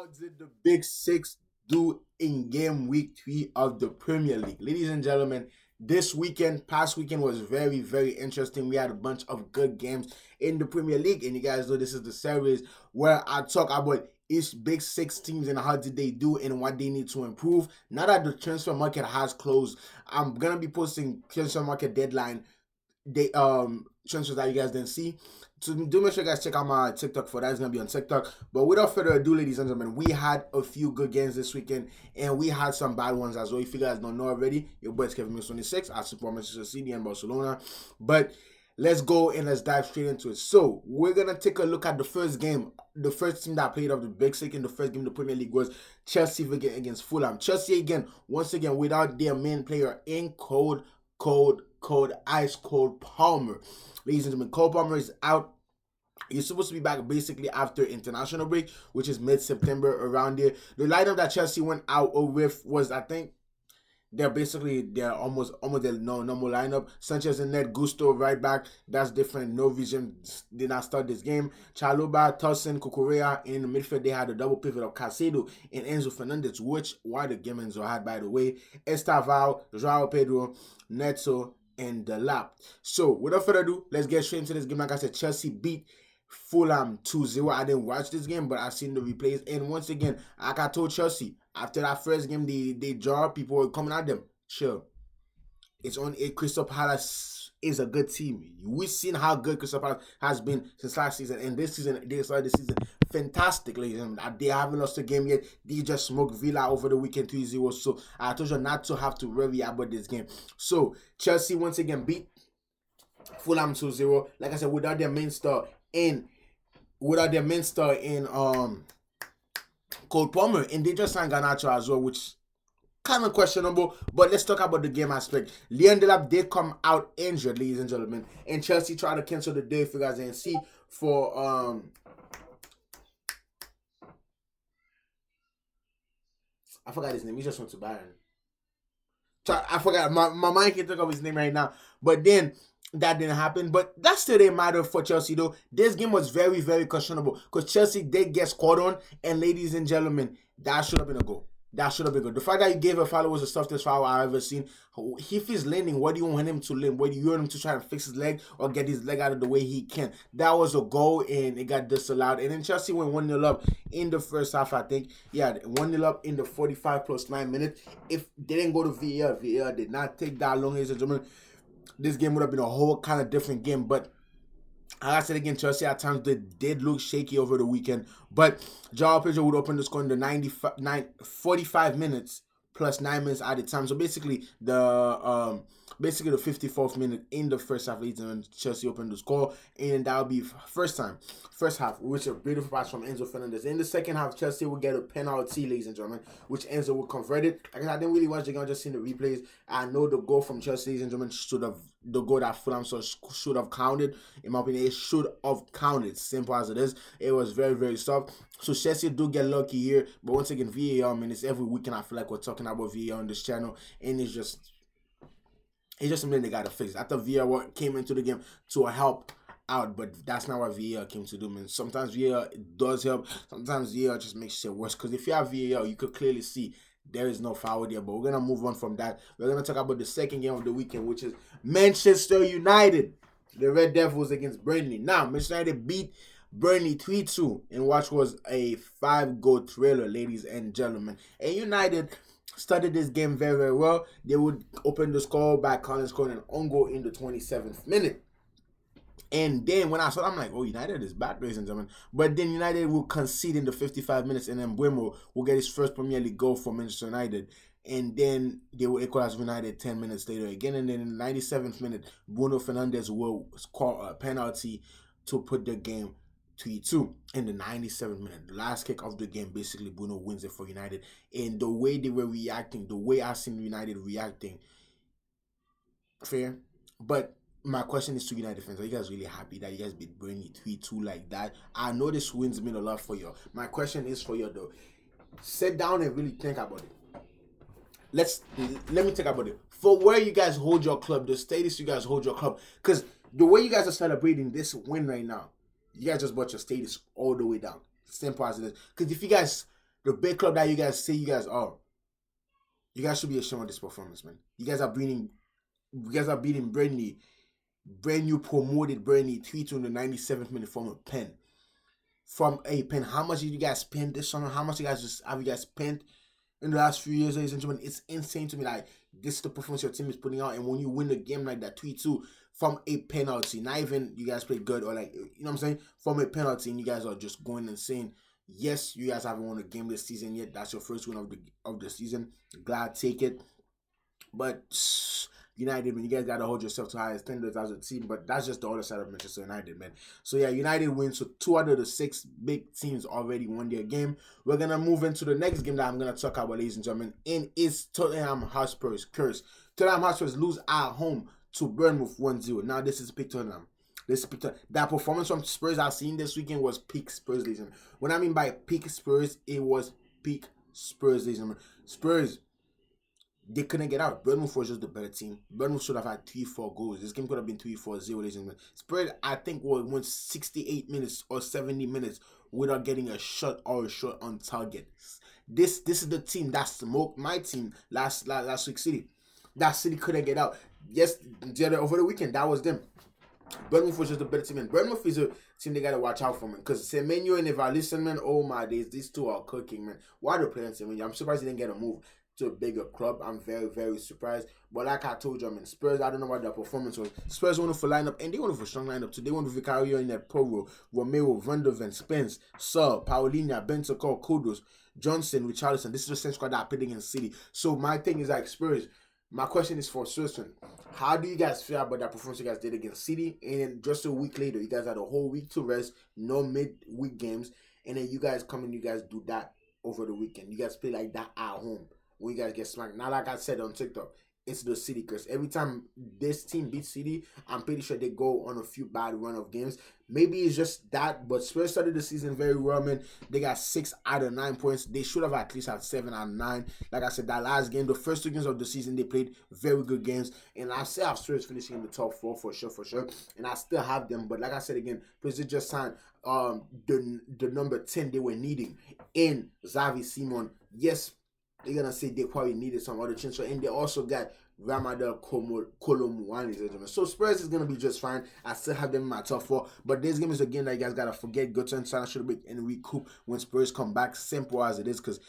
How did the Big Six do in game week 3 of the Premier League? Ladies and gentlemen, past weekend was very, very interesting. We had a bunch of good games in the Premier League, and you guys know this is the series where I talk about each Big Six teams and how did they do and what they need to improve. Now that the transfer market has closed, I'm gonna be posting transfer market deadline transfers that you guys didn't see. So do make sure you guys check out my TikTok for that. It's gonna be on TikTok. But without further ado, ladies and gentlemen, we had a few good games this weekend, and we had some bad ones as well. If you guys don't know already, your boy is Kevin Mills 26. I support Manchester City and Barcelona. But let's go and let's dive straight into it. So we're gonna take a look at the first game. The first team that played of the Big Six in the first game of the Premier League was Chelsea against Fulham. Chelsea once again, without their main player in ice cold Palmer. Ladies and gentlemen, Cole Palmer is out. He's supposed to be back basically after international break, which is mid-September around there. The lineup that Chelsea went out with was, I think, they're almost their normal lineup. Sanchez and Ned Gusto right back. That's different. No vision did not start this game. Chalobah, Tosin, Kukurea. In the midfield, they had a double pivot of Caicedo and Enzo Fernandez, which why the Enzo had, by the way. Estaval, Joao Pedro, Neto, and Delap. So without further ado, let's get straight into this game. Like I said, Chelsea beat Fulham 2-0. I didn't watch this game, but I've seen the replays. And once again, like I told Chelsea, after that first game, they draw, people were coming at them. Sure. It's on it. Crystal Palace is a good team. We've seen how good Crystal Palace has been since last season. And this season, they started the season fantastically. They haven't lost a game yet. They just smoked Villa over the weekend 3-0. So I told you not to have to worry about this game. So Chelsea once again beat Fulham 2-0. Like I said, without their main star in Cole Palmer, and they just signed Garnacho as well, which kind of questionable. But let's talk about the game aspect. Leon Delap did come out injured, ladies and gentlemen, and Chelsea tried to cancel the day, if you guys didn't see, for I forgot his name. He just went to Bayern. I forgot. My mind can't think of his name right now. But then that didn't happen. But that still didn't matter for Chelsea, though. This game was very, very questionable because Chelsea did get scored on. And ladies and gentlemen, that should have been a goal. That should have been good. The fact that you gave a foul was the softest foul I've ever seen. If he's leaning, what do you want him to lean? What do you want him to try and fix his leg or get his leg out of the way he can? That was a goal, and it got disallowed. And then Chelsea went 1-0 up in the first half, I think. Yeah, 1-0 up in the 45 plus 9 minutes. If they didn't go to VAR, VAR did not take that long, ladies and gentlemen. This game would have been a whole kind of different game, but like I said again, Chelsea at times they did look shaky over the weekend, but Joao Pedro would open the score in the 45 minutes plus 9 minutes at the time. So basically the 54th minute in the first half, and Chelsea opened the score, and that would be first half, which a beautiful pass from Enzo Fernandez. In the second half, Chelsea would get a penalty, ladies and gentlemen, which Enzo would convert it. Like I didn't really watch the game, I just seen the replays. I know the goal from Chelsea, ladies and gentlemen, the goal that Fulham should have counted. In my opinion, it should have counted. Simple as it is. It was very, very soft. So Chelsea do get lucky here, but once again, VAR, man, it's every weekend I feel like we're talking about VAR on this channel, and it's just something they gotta fix. I thought VAR came into the game to help out, but that's not what VAR came to do, man. Sometimes VAR does help. Sometimes VAR just makes shit worse. Because if you have VAR, you could clearly see there is no foul there. But we're gonna move on from that. We're gonna talk about the second game of the weekend, which is Manchester United, the Red Devils against Burnley. Now, Manchester United beat Burnley 3-2 in what was a 5-goal thriller, ladies and gentlemen. And United started this game very, very well. They would open the score by Collins scoring an own goal in the 27th minute. And then when I saw it, I'm like, oh, United is back, ladies and gentlemen. But then United will concede in the 55 minutes, and then Mbeumo will get his first Premier League goal for Manchester United. And then they will equalize United 10 minutes later again. And then in the 97th minute, Bruno Fernandes will score a penalty to put the game 3-2 in the 97th minute. The last kick of the game, basically, Bruno wins it for United. And the way they were reacting, the way I seen United reacting, fair. But my question is to United fans, are you guys really happy that you guys beat Burnley 3-2 like that? I know this wins mean a lot for you. My question is for you, though. Sit down and really think about it. Let me think about it. For where you guys hold your club, the status you guys hold your club. Because the way you guys are celebrating this win right now, you guys just brought your status all the way down. Simple as it is. Because if you guys The big club that you guys say you guys are. You guys should be ashamed of this performance, man. You guys are beating Burnley. Brand new promoted Burnley 3-2 in the 97th minute from a pen. From a pen. How much did you guys spend this summer? How much have you guys spent in the last few years, ladies and gentlemen? It's insane to me. Like, this is the performance your team is putting out, and when you win the game like that 3-2 from a penalty, not even you guys played good or like, you know what I'm saying? From a penalty, and you guys are just going insane. Yes, you guys haven't won a game this season yet. That's your first win of the season. Glad take it. But United, man, you guys gotta hold yourself to higher standards as a team. But that's just the other side of Manchester United, man. So yeah, United wins. So 2 out of the 6 big teams already won their game. We're gonna move into the next game that I'm gonna talk about, ladies and gentlemen. And it's Tottenham Hotspur's curse. Tottenham Hotspurs lose at home to Bournemouth 1-0. Now this is peak Tottenham. That performance from Spurs I've seen this weekend was peak Spurs, ladies and gentlemen. What I mean by peak Spurs, it was peak Spurs, ladies and gentlemen. Spurs, they couldn't get out. Bournemouth was just the better team. Bournemouth should have had 3-4 goals. This game could have been 3-4-0, ladies and gentlemen. Spurs, I think, went 68 minutes or 70 minutes without getting a shot or a shot on target. This is the team that smoked my team last week, City. That City couldn't get out. Yes, over the weekend, that was them. Bournemouth was just the better team, and Bournemouth is a team they gotta watch out for, man. Because Semenyo and Evanilson, man, oh my days, these two are cooking, man. Why are they playing Semenyo? I'm surprised he didn't get a move to a bigger club. I'm very, very surprised. But like I told you, I mean, Spurs, I don't know what their performance was. Spurs went for lineup, and they went for strong lineup too. They went with Vicario in that Poro, Romero, Van der Ven, Spence, Saul, Paulinho, Bentancur, Kudos, Johnson, Richarlison. This is the same squad that I played against City. So my thing is like Spurs. My question is for Spurs. How do you guys feel about that performance you guys did against City? And then just a week later, you guys had a whole week to rest, no midweek games, and then you guys come and you guys do that over the weekend. You guys play like that at home when you guys get smacked. Now, like I said on TikTok, it's the City curse. Every time this team beats City, I'm pretty sure they go on a few bad run of games. Maybe it's just that, but Spurs started the season very well, man. They got 6 out of 9 points. They should have at least had 7 out of 9. Like I said, that last game, the first 2 games of the season, they played very good games. And I still have Spurs finishing in the top 4 for sure. And I still have them. But like I said again, Spurs just signed the number 10 they were needing in Xavi Simon. Yes, they're going to say they probably needed some other change. And they also got Ramadel Colomwani. So Spurs is going to be just fine. I still have them in my top 4. But this game is a game that you guys got to forget. Go to inside should be and recoup when Spurs come back. Simple as it is, because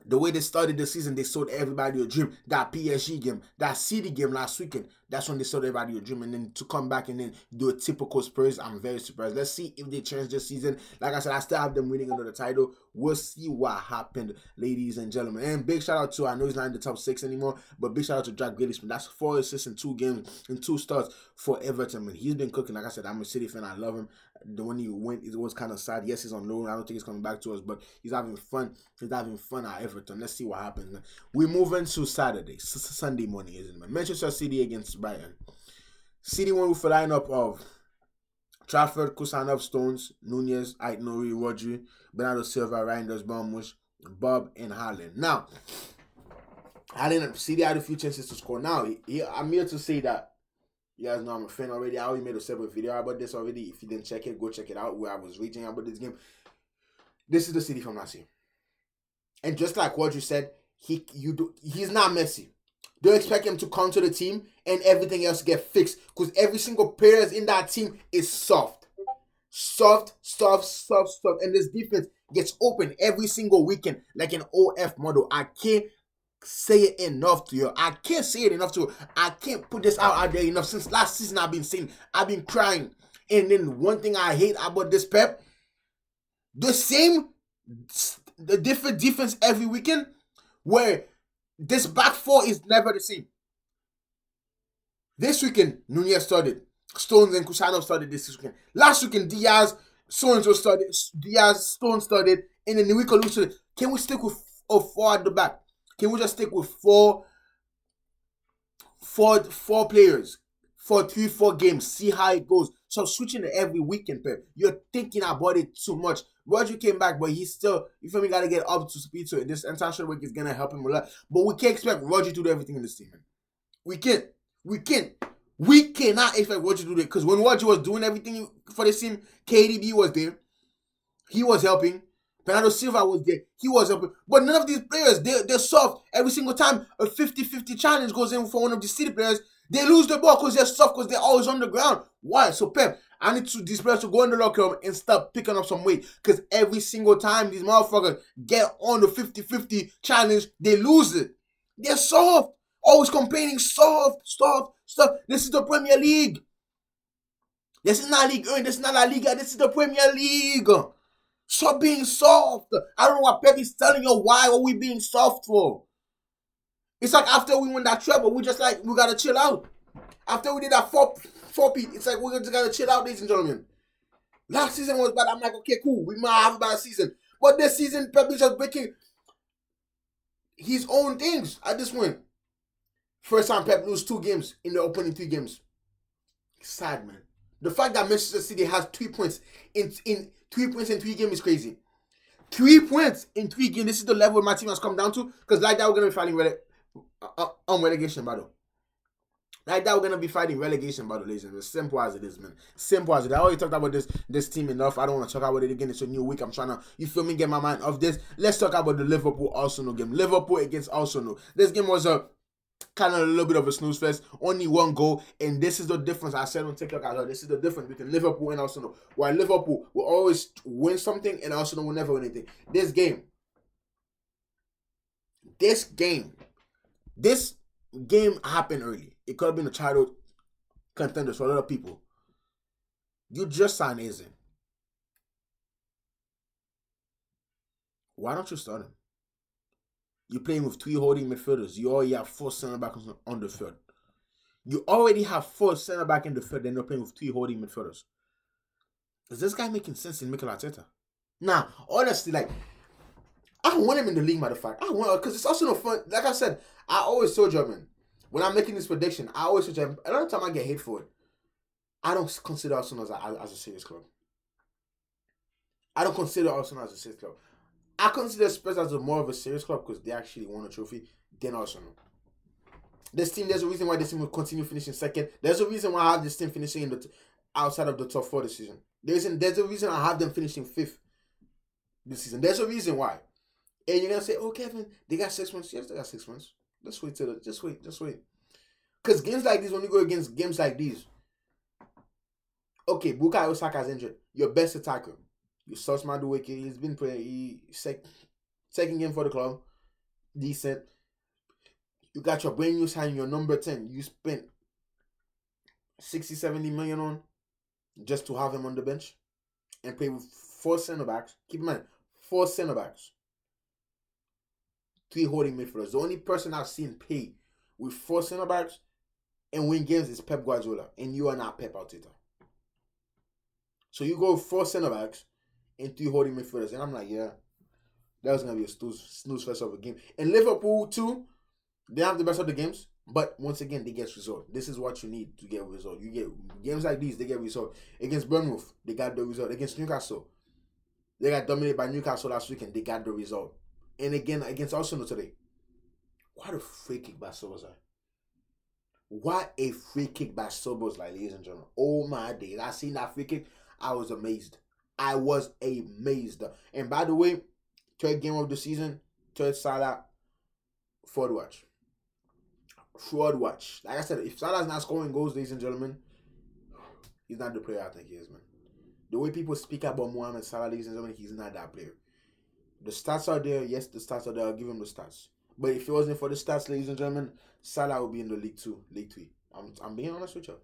the way they started the season, they sold everybody a dream. That PSG game, that City game last weekend, that's when they sold everybody a dream. And then to come back and then do a typical Spurs, I'm very surprised. Let's see if they change this season. Like I said, I still have them winning another title. We'll see what happened, ladies and gentlemen. And big shout out to, I know he's not in the top 6 anymore, but big shout out to Jack Grealish. That's 4 assists in 2 games and 2 starts for Everton. Man, he's been cooking. Like I said, I'm a City fan. I love him. The when he went, it was kind of sad. Yes, he's on loan. I don't think he's coming back to us, but he's having fun. He's having fun at Everton. Let's see what happens, man. We move into Saturday, Sunday morning, isn't it, man? Manchester City against Brighton. City went with a lineup of Trafford, Kusanov, Stones, Nunez, Aït-Nouri, Rodri, Bernardo Silva, Reinders, Bournemouth, Bob, and Haaland. Now, City had a few chances to score. Now, I'm here to say that you guys know I'm a fan already. I already made a separate video about this already. If you didn't check it, go check it out where I was reading about this game. This is the City from last year. And just like what you said, he's not Messi. Don't expect him to come to the team and everything else get fixed. Because every single player in that team is soft. Soft. And this defense gets open every single weekend like an OF model. I can't say it enough to you. I can't say it enough to you. I can't put this out there enough. Since last season I've been saying, I've been crying. And then one thing I hate about this Pep, the different defense every weekend, where this back 4 is never the same. This weekend, Nunez started. Stones and Kusanov started this weekend. Last weekend, Diaz, so-and-so started. Diaz, Stones started. And then the week of started. Can we stick with 4 at the back? Can we just stick with four players for 3-4 games? See how it goes. So switching it every weekend, Pep. You're thinking about it too much. Roger came back, but he's still, you feel me, got to get up to speed to it. This international week is going to help him a lot. But we can't expect Roger to do everything in this team, man. We can't. We cannot expect Roger to do that. Because when Roger was doing everything for this team, KDB was there. He was helping. Bernardo Silva was there. He was up. But none of these players, they're soft. Every single time a 50-50 challenge goes in for one of the City players, they lose the ball because they're soft, because they're always on the ground. Why? So, Pep, I need these players to go in the locker room and start picking up some weight. Because every single time these motherfuckers get on the 50-50 challenge, they lose it. They're soft. Always complaining, soft. This is the Premier League. This is not League 1. This is not La Liga. This is the Premier League. Stop being soft. I don't know what Pep is telling you. Why are we being soft for? It's like after we win that treble, we just like, we gotta chill out. After we did that four-peat, it's like we just gotta chill out, ladies and gentlemen. Last season was bad. I'm like, okay, cool. We might have a bad season. But this season, Pep is just breaking his own things at this point. First time Pep lose 2 games in the opening 3 games. Sad, man. The fact that Manchester City has 3 points in 3 points in 3 games is crazy. 3 points in 3 games. This is the level my team has come down to. Because like that, we're going to be fighting relegation battle. Like that, we're going to be fighting relegation battle, ladies and gentlemen. Simple as it is, man. Simple as it is. I already talked about this team enough. I don't want to talk about it again. It's a new week. I'm trying to, you feel me, get my mind off this. Let's talk about the Liverpool-Arsenal game. Liverpool against Arsenal. This game was a kind of a little bit of a snooze fest. Only 1 goal, and this is the difference. I said on TikTok, this is the difference between Liverpool and Arsenal. While Liverpool will always win something, and Arsenal will never win anything. This game happened early. It could have been a title contender for a lot of people. You just signed Eze. Why don't you start him? You're playing with 3 holding midfielders. You already have 4 center backs on the field. You already have 4 center back in the field, and you're playing with 3 holding midfielders. Is this guy making sense in Mikel Arteta? Nah, honestly, like, I want him in the league, matter of fact. I want, because it's also no fun. Like I said, I always told you, man, when I'm making this prediction, I always told you, a lot of time I get hate for it. I don't consider Arsenal as a serious club. I don't consider Arsenal as a serious club. I consider Spurs as more of a serious club because they actually won a trophy than Arsenal. This team, there's a reason why this team will continue finishing second. There's a reason why I have this team finishing outside of the top 4 this season. There's a reason I have them finishing 5th this season. There's a reason why. And you're gonna say, "Oh, Kevin, they got 6 months." Yes, they got 6 months. Just wait. Because games like these, when you go against games like these, okay, Bukayo Saka's injured. Your best attacker. You saw Madueke. He's been playing. Second game for the club. Decent. You got your brand new signing, your number 10. You spent 60-70 million on just to have him on the bench and play with 4 center backs. Keep in mind, 4 center backs. 3 holding midfielders. The only person I've seen play with 4 center backs and win games is Pep Guardiola, and you are not Pep Arteta. So you go with 4 center backs and 3 holding midfielders, and I'm like, yeah, that was gonna be a snooze fest of a game. And Liverpool too, they have the best of the games, but once again, they get result. This is what you need to get a result. You get games like these, they get result. Against Bournemouth, they got the result. Against Newcastle, they got dominated by Newcastle last weekend. They got the result. And again, against Arsenal today. What a free kick by Szoboszlai. What a free kick by Szoboszlai, ladies and gentlemen. Oh my days. I seen that free kick. I was amazed. And by the way, 3rd game of the season, 3rd Salah, forward watch. Like I said, if Salah's not scoring goals, ladies and gentlemen, he's not the player I think he is, man. The way people speak about Mohamed Salah, ladies and gentlemen, he's not that player. The stats are there. Yes, the stats are there. I'll give him the stats. But if it wasn't for the stats, ladies and gentlemen, Salah would be in the League 2, League 3. I'm being honest with you.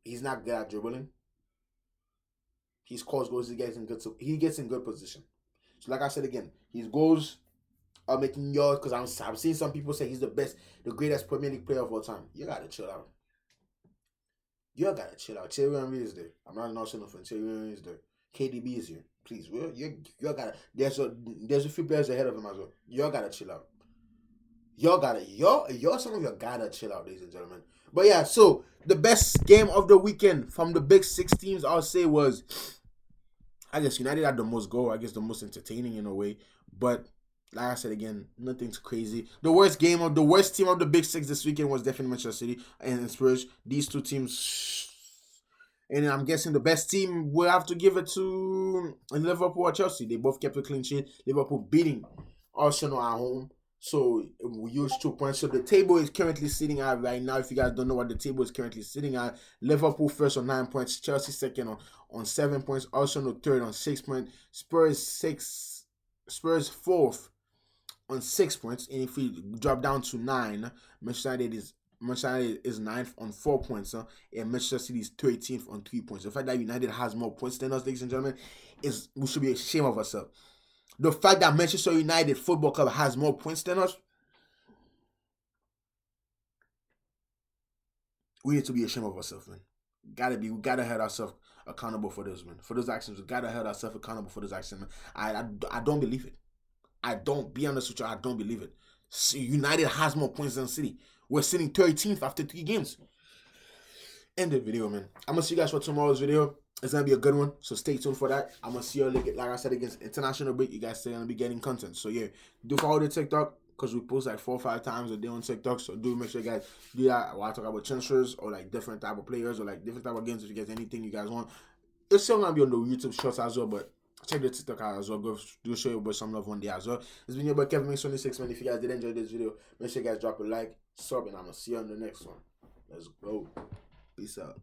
He's not good at dribbling. He scores goals. He gets in good position. So like I said again, his goals are making yards because I'm seeing some people say he's the greatest Premier League player of all time. You gotta chill out. Thierry Henry is there. I'm not an Arsenal fan. Thierry Henry is there. KDB is here. Please, you gotta. There's a few players ahead of him as well. Y'all gotta chill out. Some of y'all gotta chill out, ladies and gentlemen. But yeah, so the best game of the weekend from the big 6 teams, I'll say, was, I guess United had the most goal. I guess the most entertaining in a way. But like I said again, nothing's crazy. The worst team of the big 6 this weekend was definitely Manchester City and Spurs. These 2 teams, And then I'm guessing the best team will have to give it to Liverpool or Chelsea. They both kept a clean sheet. Liverpool beating Arsenal at home. So we use 2 points. So the table is currently sitting at right now. If you guys don't know what the table is currently sitting at, Liverpool first on 9 points, Chelsea second on 7 points, Arsenal third on 6 points, Spurs fourth on 6 points. And if we drop down to 9, Manchester United is ninth on 4 points, and Manchester City is 13th on 3 points. The fact that United has more points than us, ladies and gentlemen, is we should be ashamed of ourselves. The fact that Manchester United Football Club has more points than us, we need to be ashamed of ourselves, man. We gotta hold ourselves accountable for this, man. For those actions, we gotta hold ourselves accountable for those actions, man. I don't believe it. I don't, be honest with you, I don't believe it. United has more points than City. We're sitting 13th after 3 games. End the video, man. I'm gonna see you guys for tomorrow's video. It's gonna be a good one, so stay tuned for that. I'm gonna see you like I said, against international break. You guys are gonna be getting content. So yeah, do follow the TikTok because we post like 4 or 5 times a day on TikTok. So do make sure you guys do that while I talk about transfers or like different type of players or like different type of games. If you guys anything you guys want, it's still gonna be on the YouTube shorts as well, but check the TikTok out as well. Go do show your boy some love one day as well. It's been your boy Kevin Mix 26, man. If you guys did enjoy this video, make sure you guys drop a like, sub, and I'm gonna see you on the next one. Let's go. Peace out.